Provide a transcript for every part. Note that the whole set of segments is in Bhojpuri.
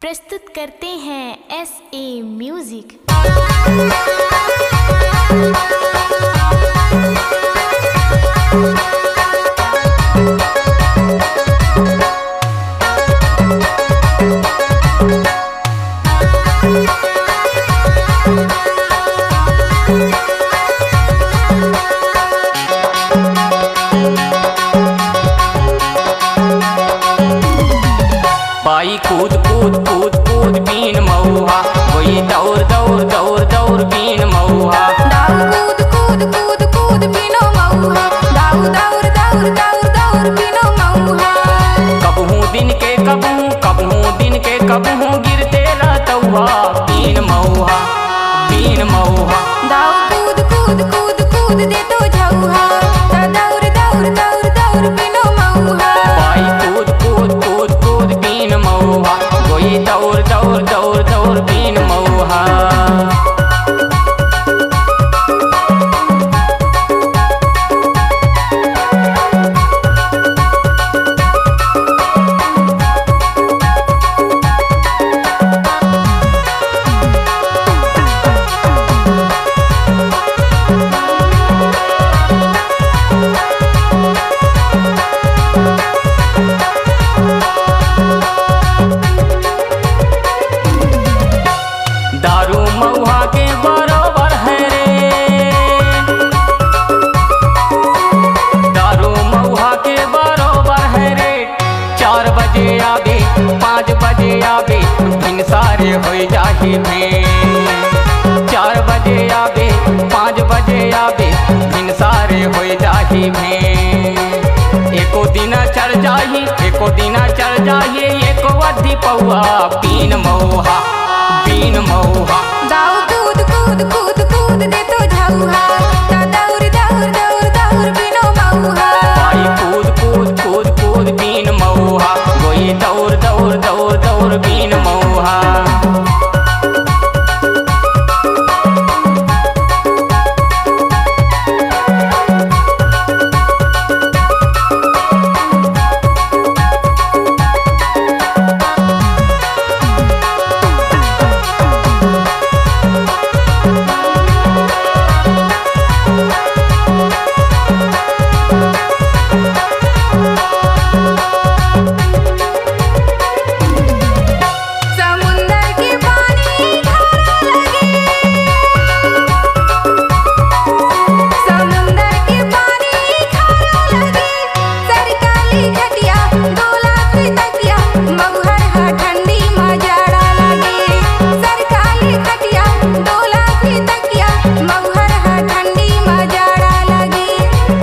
प्रस्तुत करते हैं SA म्यूजिक। बाई कूद कूद कूद कूद बीन मऊहा, वही दौड़ दौड़ दौड़ दौड़ बीन मऊहा। दाऊ कूद कूद कूद कूद बीनो मऊहा, दाऊ दौड़ दौड़ दौड़ दौड़ बीनो मऊहा। कबहू दिन के कबहू गिरते रहतौहा बीन मऊहा, बीन मऊहा। दाऊ कूद कूद कूद कूद दे तो झऊहा, ता दौड़ दौड़ दौड़ दौड़ बीनो मऊहा। बाई कूद कूद कूद कूद बीन मऊहा, वही दौड़ दौड़ दौड़ दौड़ बीन मऊहा। दारू मऊहा के बरोबर है रे, दारू मऊहा के बरोबर है रे। 4 बजे आवे 5 बजे आवे भिन सारे हो जाही भें। 4 बजे आवे 5 बजे आवे भिन सारे हो जाही भें। एको दिना चढ़ जाही एको दिना चढ़ जाही एको अधी पौआ बीन मऊहा, बीन मऊहा। दाऊ कूद कूद कूद कूद दे तो झऊहा, ता दौड़ दौड़ दौड़ दौड़ बीनो मऊहा। बाई कूद कूद कूद कूद बीन मऊहा, वही दौड़ दौड़ दौड़ दौड़ बीन मऊहा। समुंदर के पानी खारा लगे, समुंदर के पानी खारा लगे। सरकाली घटिया 2 लाख तकिया, मऊहर हा ठंडी मजाड़ा लगे। सरकाली घटिया 2 लाख तकिया, मऊहर हा ठंडी मजाड़ा लगे।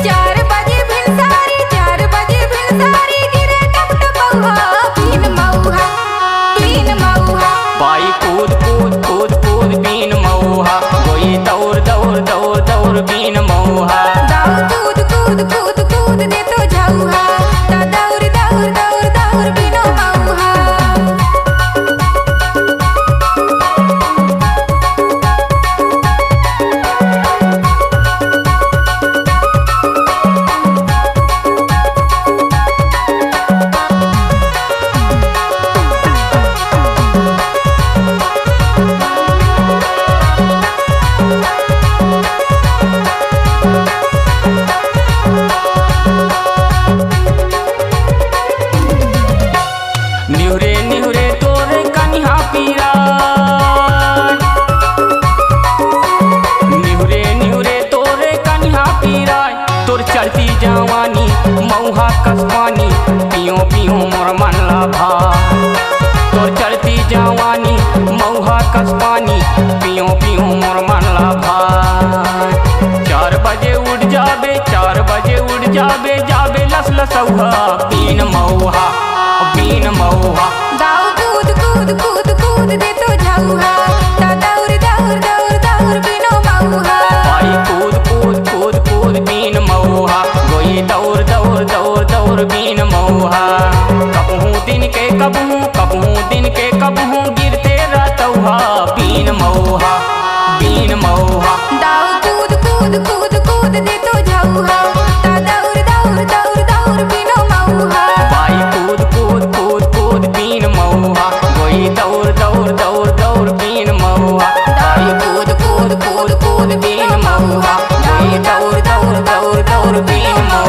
4 बजे भिनसारी 4 बजे भिनसारी गिरे टप टपौहा बीन मऊहा, बीन मऊहा। बाई कूद कूद कूद कूद बीन मऊहा, वही दौड़ दौड़ दौड़ दौड़ बीन मऊहा। दाऊ कूद कूद कूद कूद दे तो झऊहा, ता दौड़ दौड़ दौड़ दौड़ बीनो मऊहा। निहुरे निहुरे तोरे कन्हा पीरा, निहुरे निहुरे तोरे कन्हा पीरा। तोर चढ़ती जवानी मऊहा कस पानी, पियो पियो मोर मन लाभा। तोर चढ़ती जवानी मऊहा कस पानी, पियो पियो मोर मन लाभा। 4 बजे उठ जाबे 4 बजे उठ जाबे जाबे लस लसौहा बीन मऊहा, बीन मऊहा। दाऊ कूद कूद कूद कूद दे तो झऊहा, ता दौड़ दौड़ दौड़ दौड़ बीनो मऊहा। बाई कूद कूद कूद कूद बीन मऊहा, वही दौड़ दौड़ दौड़ दौड़ बीन मऊहा। कबहू दिन के कबहू गिरते रहतौहा बीन मऊहा, बीन मऊहा। दाऊ कूद कूद कूद कूद दे तो झऊहा, ता दौड़ दौड़ दौड़ दौड़ बीनो मऊहा। बाई कूद कूद कूद कूद बीन मऊहा, वही दौड़ महुआ होई दौड़ दौड़ दौड़ दौड़ बिन महुआ